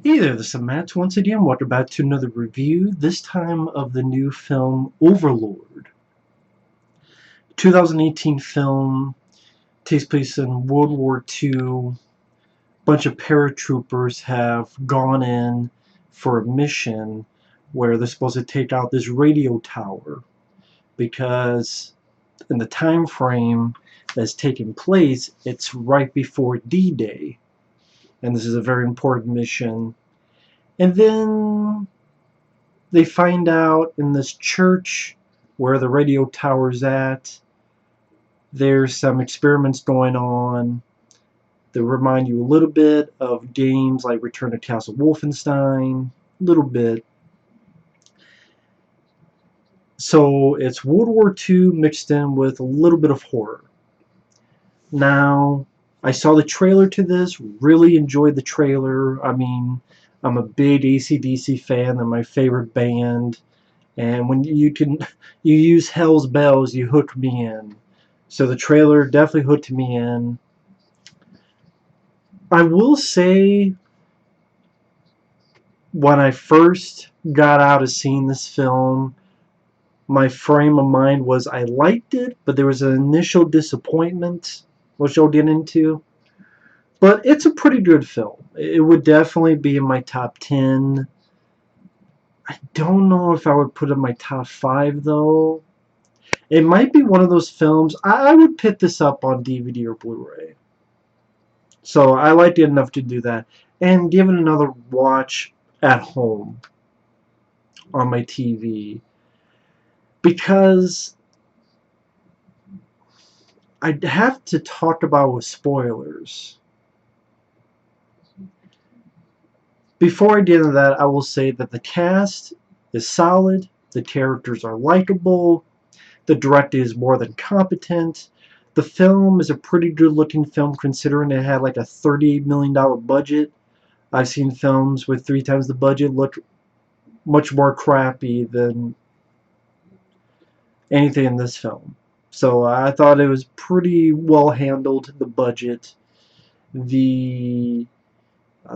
Hey there, this is Matt once again. Welcome back to another review, this time of the new film Overlord. 2018 film, takes place in World War II. A bunch of paratroopers have gone in for a mission where they're supposed to take out this radio tower because in the time frame that's taking place, it's right before D-Day. And this is a very important mission. And then they find out in this church where the radio tower's at, there's some experiments going on that remind you a little bit of games like Return to Castle Wolfenstein, a little bit. So it's World War II mixed in with a little bit of horror. Now, I saw the trailer to this, really enjoyed the trailer. I mean, I'm a big AC/DC fan, they're my favorite band. And when you use Hell's Bells, you hook me in. So the trailer definitely hooked me in. I will say, when I first got out of seeing this film, my frame of mind was I liked it, but there was an initial disappointment, which I'll get into. But it's a pretty good film. It would definitely be in my top 10. I don't know if I would put it in my top 5, though. It might be one of those films. I would pick this up on DVD or Blu-ray. So I liked it enough to do that. And give it another watch at home on my TV. Because I'd have to talk about with spoilers. Before I get into that, I will say that the cast is solid. The characters are likable. The director is more than competent. The film is a pretty good looking film considering it had like a $38 million budget. I've seen films with 3 times the budget look much more crappy than anything in this film. So I thought it was pretty well handled, the budget. The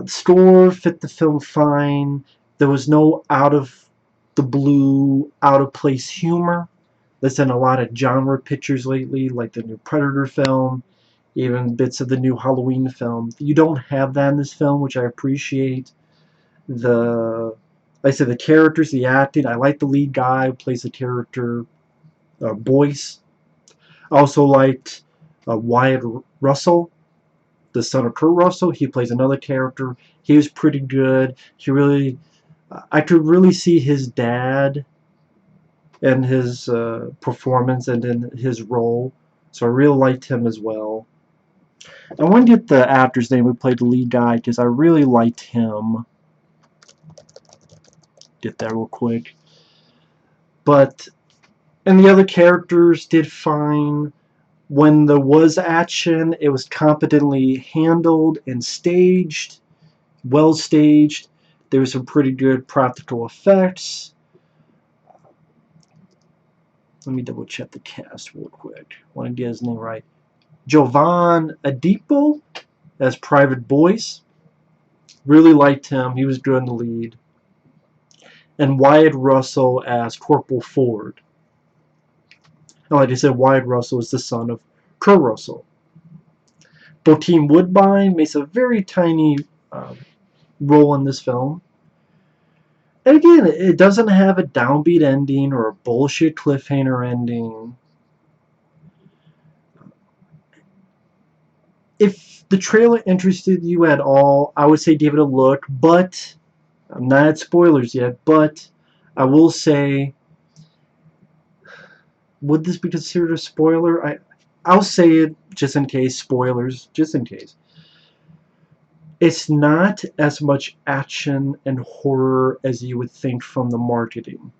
score fit the film fine. There was no out of the blue, out of place humor that's in a lot of genre pictures lately, like the new Predator film, even bits of the new Halloween film. You don't have that in this film, which I appreciate. Like I said, the characters, the acting. I like the lead guy who plays the character, Boyce. I also liked Wyatt Russell, the son of Kurt Russell. He plays another character. He was pretty good. I could really see his dad and his performance and in his role. So I really liked him as well. I want to get the actor's name who played the lead guy because I really liked him. Get that real quick. And the other characters did fine. When there was action, it was competently handled and staged, well staged. There was some pretty good practical effects. Let me double check the cast real quick. I want to get his name right. Jovan Adepo as Private Boyce. Really liked him. He was good in the lead. And Wyatt Russell as Corporal Ford. And like I said, Wyatt Russell is the son of Kurt Russell. Bokeem Woodbine makes a very tiny role in this film. And again, it doesn't have a downbeat ending or a bullshit cliffhanger ending. If the trailer interested you at all, I would say give it a look, but I'm not at spoilers yet, but I will say, would this be considered a spoiler? I'll say it just in case, spoilers, just in case. It's not as much action and horror as you would think from the marketing.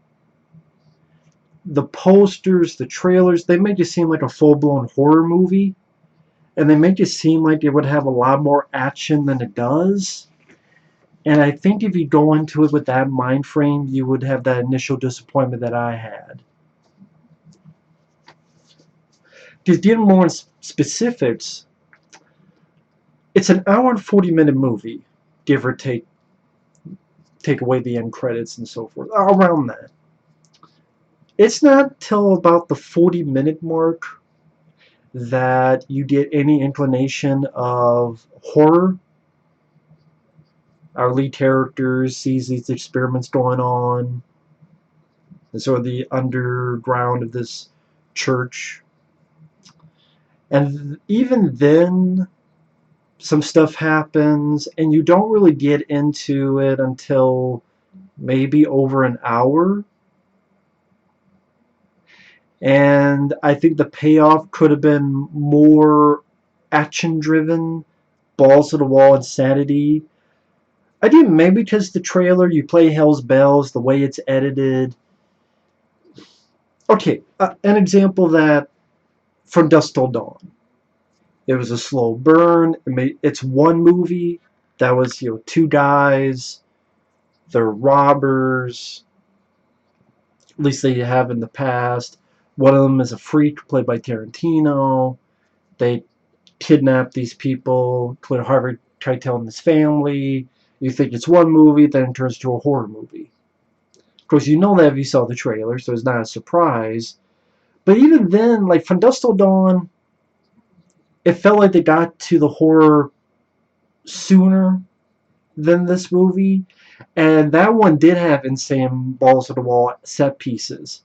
The posters, the trailers, they make it seem like a full-blown horror movie, and they make it seem like it would have a lot more action than it does. And I think if you go into it with that mind frame, you would have that initial disappointment that I had. To get more specifics, it's an hour and 40-minute movie, give or take take away the end credits and so forth. Around that. It's not till about the 40-minute mark that you get any inclination of horror. Our lead character sees these experiments going on. And sort of the underground of this church. And even then, some stuff happens, and you don't really get into it until maybe over an hour. And I think the payoff could have been more action-driven, balls to the wall insanity. I think maybe because the trailer, you play Hell's Bells, the way it's edited. Okay, an example that From Dusk Till Dawn. It was a slow burn. It's one movie that was, two guys. They're robbers. At least they have in the past. One of them is a freak played by Tarantino. They kidnap these people, including Harvey Keitel and his family. You think it's one movie, then it turns to a horror movie. Of course, you know that if you saw the trailer, so it's not a surprise. But even then, like From Dusk Till Dawn, it felt like they got to the horror sooner than this movie. And that one did have insane balls to the wall set pieces.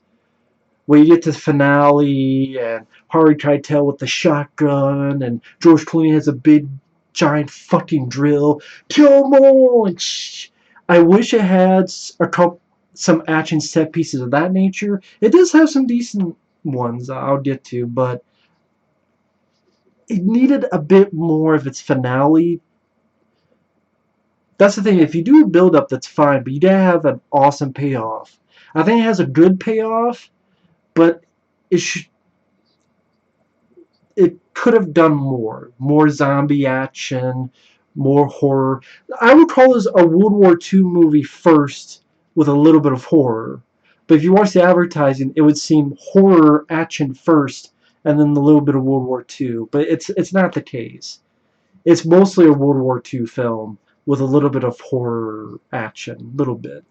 Where you get to the finale and Harvey Keitel with the shotgun and George Clooney has a big giant fucking drill. Kill more! And I wish it had some action set pieces of that nature. It does have some decent ones I'll get to, but it needed a bit more of its finale. That's the thing, if you do a build up, that's fine, but you gotta have an awesome payoff. I think it has a good payoff, but it could have done more. More zombie action, more horror. I would call this a World War II movie first with a little bit of horror. But if you watch the advertising, it would seem horror action first and then a little bit of World War II. But it's not the case. It's mostly a World War II film with a little bit of horror action, little bit.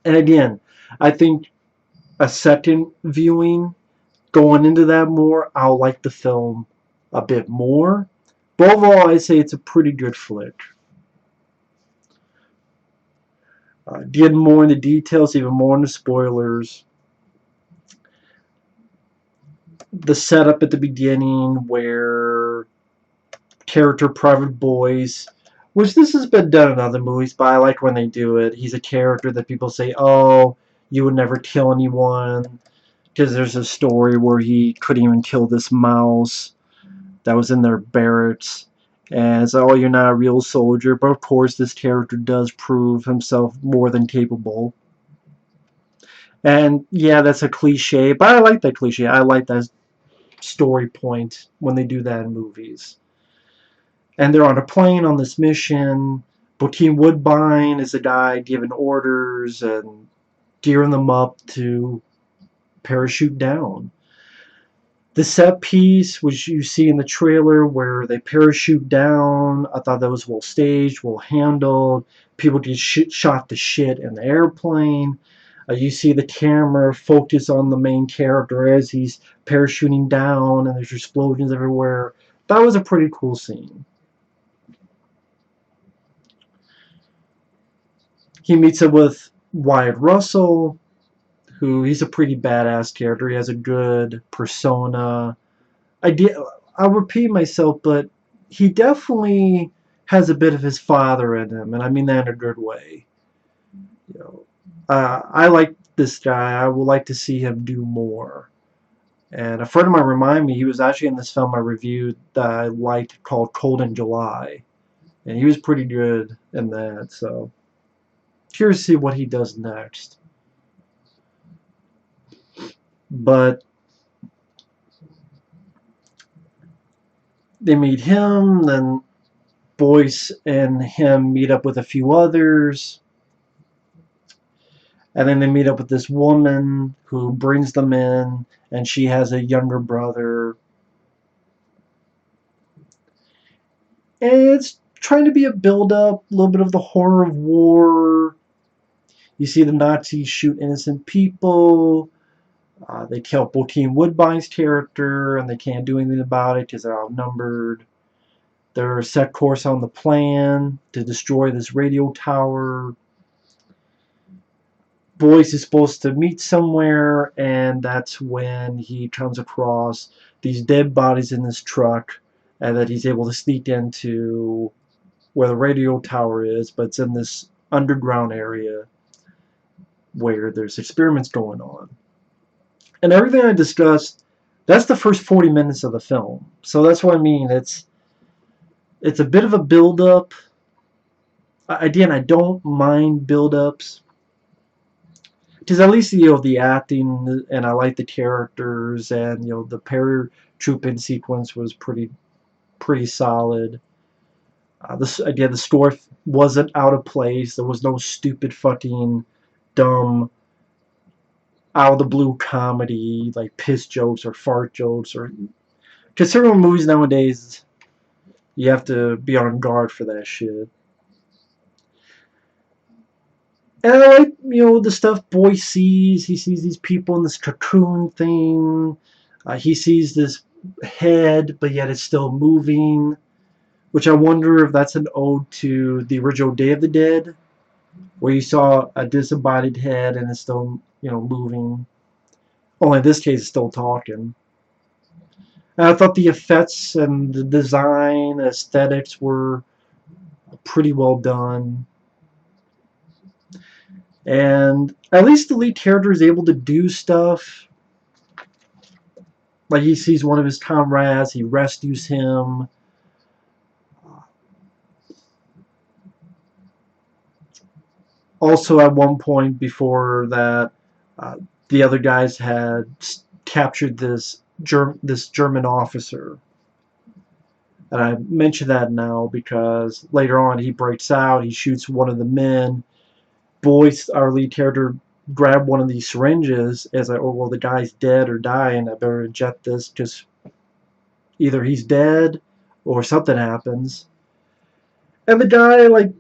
And again, I think a second viewing, going into that more, I'll like the film a bit more. But overall, I'd say it's a pretty good flick. Getting more into details, even more into spoilers. The setup at the beginning where character Private Boys, which this has been done in other movies, but I like when they do it. He's a character that people say, oh, you would never kill anyone. Because there's a story where he couldn't even kill this mouse that was in their barracks. And so, oh, you're not a real soldier. But of course, this character does prove himself more than capable. And yeah, that's a cliche, but I like that cliche. I like that story point when they do that in movies. And they're on a plane on this mission. Bokeem Woodbine is the guy giving orders and gearing them up to parachute down. The set piece, which you see in the trailer where they parachute down, I thought that was well staged, well handled. People get shot to shit in the airplane. You see the camera focus on the main character as he's parachuting down and there's explosions everywhere. That was a pretty cool scene. He meets up with Wyatt Russell, who he's a pretty badass character. He has a good persona. I'll repeat myself, but he definitely has a bit of his father in him, and I mean that in a good way. I like this guy. I would like to see him do more. And a friend of mine reminded me he was actually in this film I reviewed that I liked called Cold in July, and he was pretty good in that. So curious to see what he does next. But they meet him, then Boyce and him meet up with a few others. And then they meet up with this woman who brings them in, and she has a younger brother. And it's trying to be a build-up, a little bit of the horror of war. You see the Nazis shoot innocent people. They kill Bokeem Woodbine's character, and they can't do anything about it because they're outnumbered. They're set course on the plan to destroy this radio tower. Boyce is supposed to meet somewhere, and that's when he comes across these dead bodies in this truck, and that he's able to sneak into where the radio tower is, but it's in this underground area where there's experiments going on. And everything I discussed, that's the first 40 minutes of the film. So that's what I mean. It's a bit of a build-up. Again, I don't mind build-ups, because at least the acting, and I like the characters, and the paratrooping sequence was pretty solid. Again, the score wasn't out of place. There was no stupid fucking dumb out of the blue comedy like piss jokes or fart jokes, or because several movies nowadays you have to be on guard for that shit. And I like, the stuff Boy sees. He sees these people in this cocoon thing. He sees this head, but yet it's still moving. Which I wonder if that's an ode to the original Day of the Dead, where you saw a disembodied head and it's still, moving. Only in this case, it's still talking. And I thought the effects and the design, aesthetics were pretty well done. And at least the lead character is able to do stuff. Like he sees one of his comrades, he rescues him. Also, at one point before that, the other guys had captured this German officer. And I mention that now because later on he breaks out, he shoots one of the men. Boyce, our lead character, grabbed one of these syringes as oh well, the guy's dead or dying, I better inject this because either he's dead or something happens. And the guy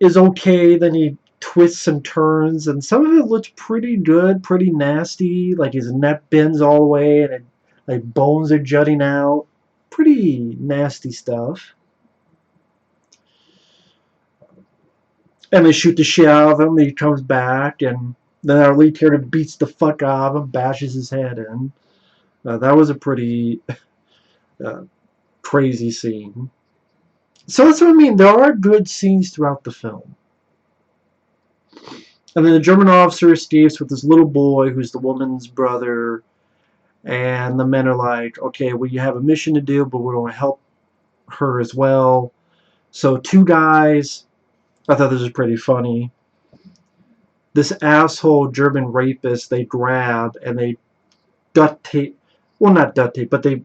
is okay, then he twists and turns, and some of it looks pretty good, pretty nasty, like his neck bends all the way and bones are jutting out. Pretty nasty stuff. And they shoot the shit out of him. He comes back, and then our lead character beats the fuck out of him, bashes his head in. That was a pretty crazy scene. So that's what I mean. There are good scenes throughout the film. And then the German officer escapes with this little boy who's the woman's brother. And the men are like, okay, well, you have a mission to do, but we're going to help her as well. So two guys, I thought this was pretty funny. This asshole German rapist they grab and they duct tape, well, not duct tape, but they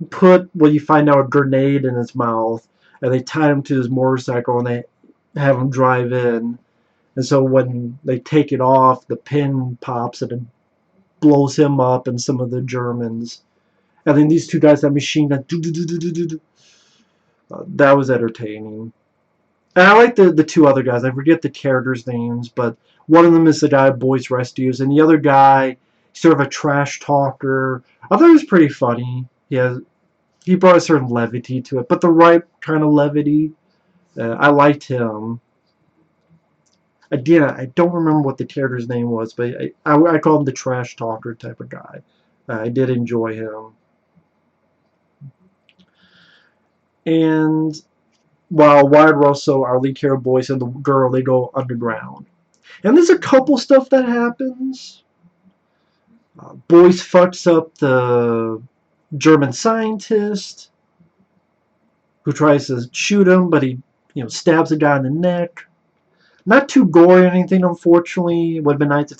put, you find out, a grenade in his mouth, and they tie him to his motorcycle and they have him drive in. And so when they take it off, the pin pops and it blows him up and some of the Germans. And then these two guys have machine gun. That was entertaining. And I like the two other guys. I forget the characters' names, but one of them is the guy Boyce rescues, and the other guy, sort of a trash talker. I thought it was pretty funny. He brought a certain levity to it, but the right kind of levity. I liked him. Again, I don't remember what the character's name was, but I call him the trash talker type of guy. I did enjoy him. And while Wyatt Russell, our lead character Boyce, and the girl, they go underground. And there's a couple stuff that happens. Boyce fucks up the German scientist who tries to shoot him, but he stabs the guy in the neck. Not too gory or anything, unfortunately. It would have been nice if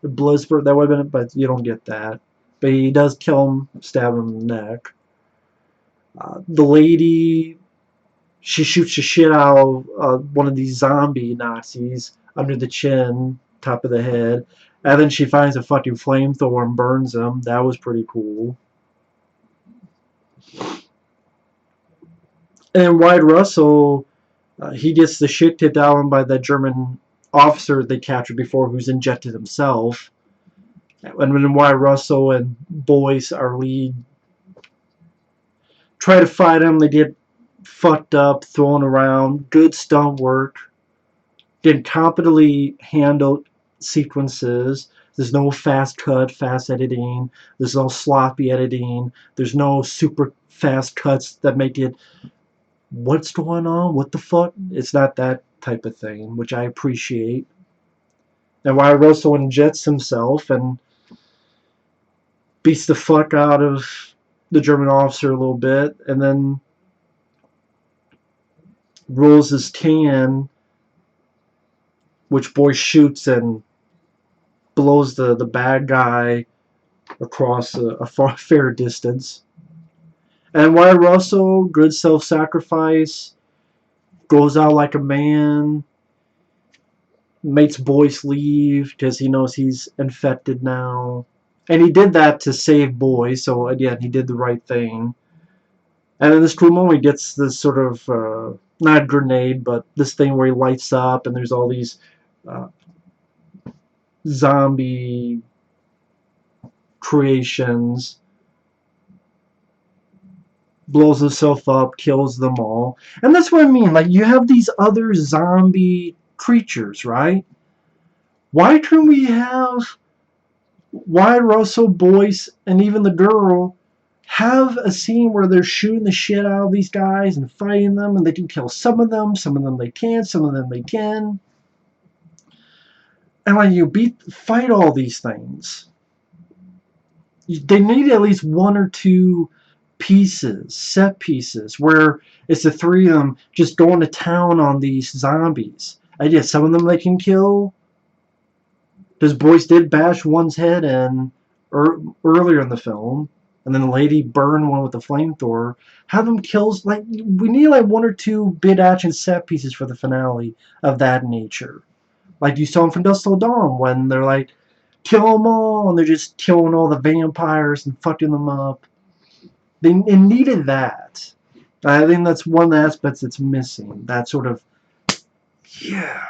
the blood spurt, that would have been, but you don't get that. But he does kill him, stab him in the neck. The lady, she shoots the shit out of one of these zombie Nazis under the chin, top of the head. And then she finds a fucking flamethrower and burns him. That was pretty cool. And Wyatt Russell, he gets the shit kicked out of him by that German officer they captured before, who's injected himself. And when Wyatt Russell and Boyce, our lead, try to fight him, they get fucked up, thrown around. Good stunt work. Get competently handled sequences. There's no fast cut, fast editing. There's no sloppy editing. There's no super fast cuts that make it, what's going on? What the fuck? It's not that type of thing, which I appreciate. And Wyatt Russell injects himself and beats the fuck out of the German officer a little bit, and then rolls his can, which Boyce shoots and blows the bad guy across a far fair distance. And Wyatt Russell, good self-sacrifice, goes out like a man, makes Boyce leave because he knows he's infected now. And he did that to save Boyce, so again, he did the right thing. And in this cool moment, he gets this sort of, not grenade, but this thing where he lights up and there's all these uh, zombie creations, blows himself up, kills them all. And that's what I mean. Like, you have these other zombie creatures, right? Why couldn't we have Wyatt Russell, Boyce, and even the girl have a scene where they're shooting the shit out of these guys and fighting them, and they can kill some of them they can't, some of them they can. And when you fight all these things, they need at least one or two set pieces, where it's the three of them just going to town on these zombies. I guess some of them they can kill. Because Boyce did bash one's head in earlier in the film, and then the lady burned one with the flamethrower. Have them kills, like, we need like one or two big action set pieces for the finale of that nature. Like you saw From Dusk Till Dawn, when they're like, kill them all, and they're just killing all the vampires and fucking them up. It needed that. I think that's one of the aspects that's missing. That sort of, yeah,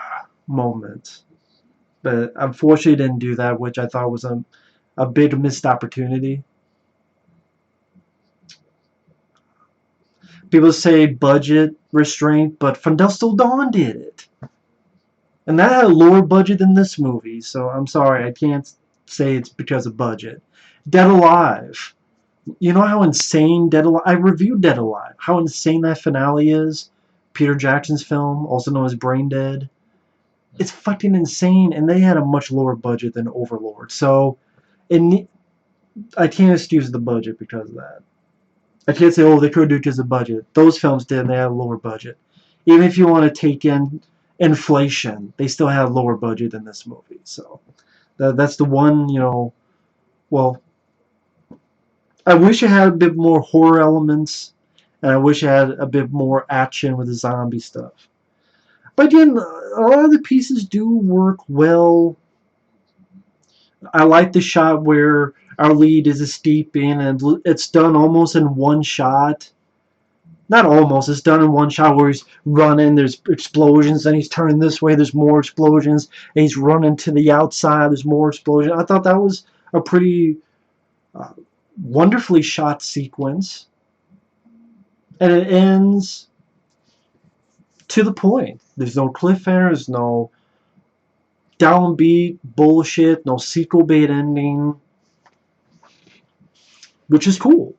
moment. But unfortunately didn't do that, which I thought was a big missed opportunity. People say budget restraint, but From Dusk Till Dawn did it. And that had a lower budget than this movie, so I'm sorry, I can't say it's because of budget. Dead Alive. You know how insane Dead Alive... I reviewed Dead Alive. How insane that finale is. Peter Jackson's film, also known as Brain Dead. It's fucking insane, and they had a much lower budget than Overlord. So, I can't excuse the budget because of that. I can't say, oh, they could do it because of budget. Those films did, and they had a lower budget. Even if you want to take in inflation, they still had a lower budget than this movie. So, that's the one, well, I wish it had a bit more horror elements, and I wish it had a bit more action with the zombie stuff. But again, a lot of the pieces do work well. I like the shot where our lead is escaping, and it's done almost in one shot. Not almost, it's done in one shot where he's running, there's explosions, and he's turning this way, there's more explosions, and he's running to the outside, there's more explosions. I thought that was a pretty wonderfully shot sequence. And it ends to the point. There's no cliffhangers, no downbeat bullshit, no sequel bait ending, which is cool.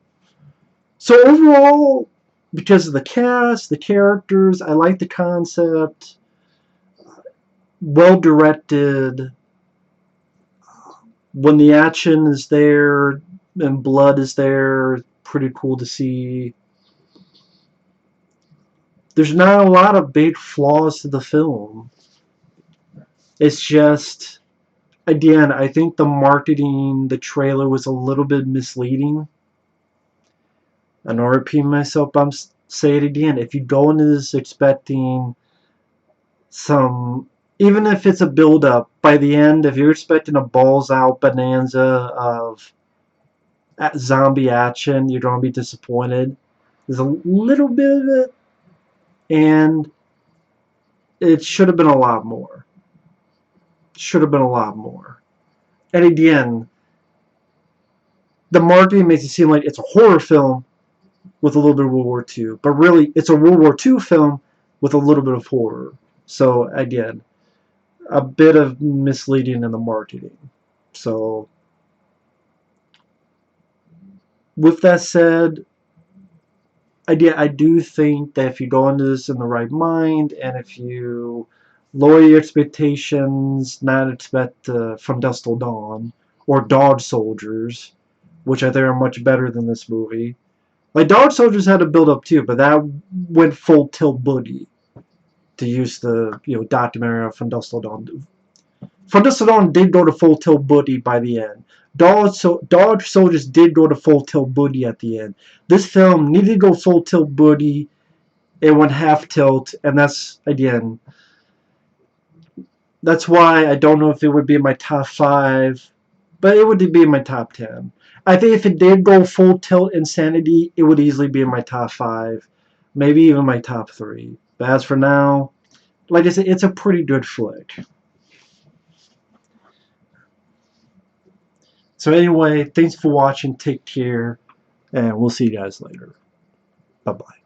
So overall, because of the cast, the characters, I like the concept. Well directed. When the action is there and blood is there, pretty cool to see. There's not a lot of big flaws to the film. It's just, again, I think the marketing, the trailer was a little bit misleading. And I'll repeat myself, but I'm say it again. If you go into this expecting some, even if it's a build-up, by the end, if you're expecting a balls-out bonanza of zombie action, you're going to be disappointed. There's a little bit of it and it should have been a lot more. Should have been a lot more. And again, the marketing makes it seem like it's a horror film with a little bit of World War II, but really it's a World War II film with a little bit of horror. So again, a bit of misleading in the marketing. So with that said, I do think that if you go into this in the right mind, and if you lower your expectations, not expect From Dusk Till Dawn or Dog Soldiers, which I think are much better than this movie. Like Dog Soldiers had a build up too, but that went full tilt boogie, to use the documentary From Dusk Till Dawn. From Dusk Till Dawn did go to full tilt boogie by the end. Dog Soldiers did go to full tilt boogie at the end. This film needed to go full tilt boogie. It went half tilt, and that's why I don't know if it would be in my top 5, but it would be in my top 10. I think if it did go full tilt insanity, it would easily be in my top 5, maybe even my top 3. But as for now, like I said, it's a pretty good flick. So anyway, thanks for watching. Take care, and we'll see you guys later. Bye-bye.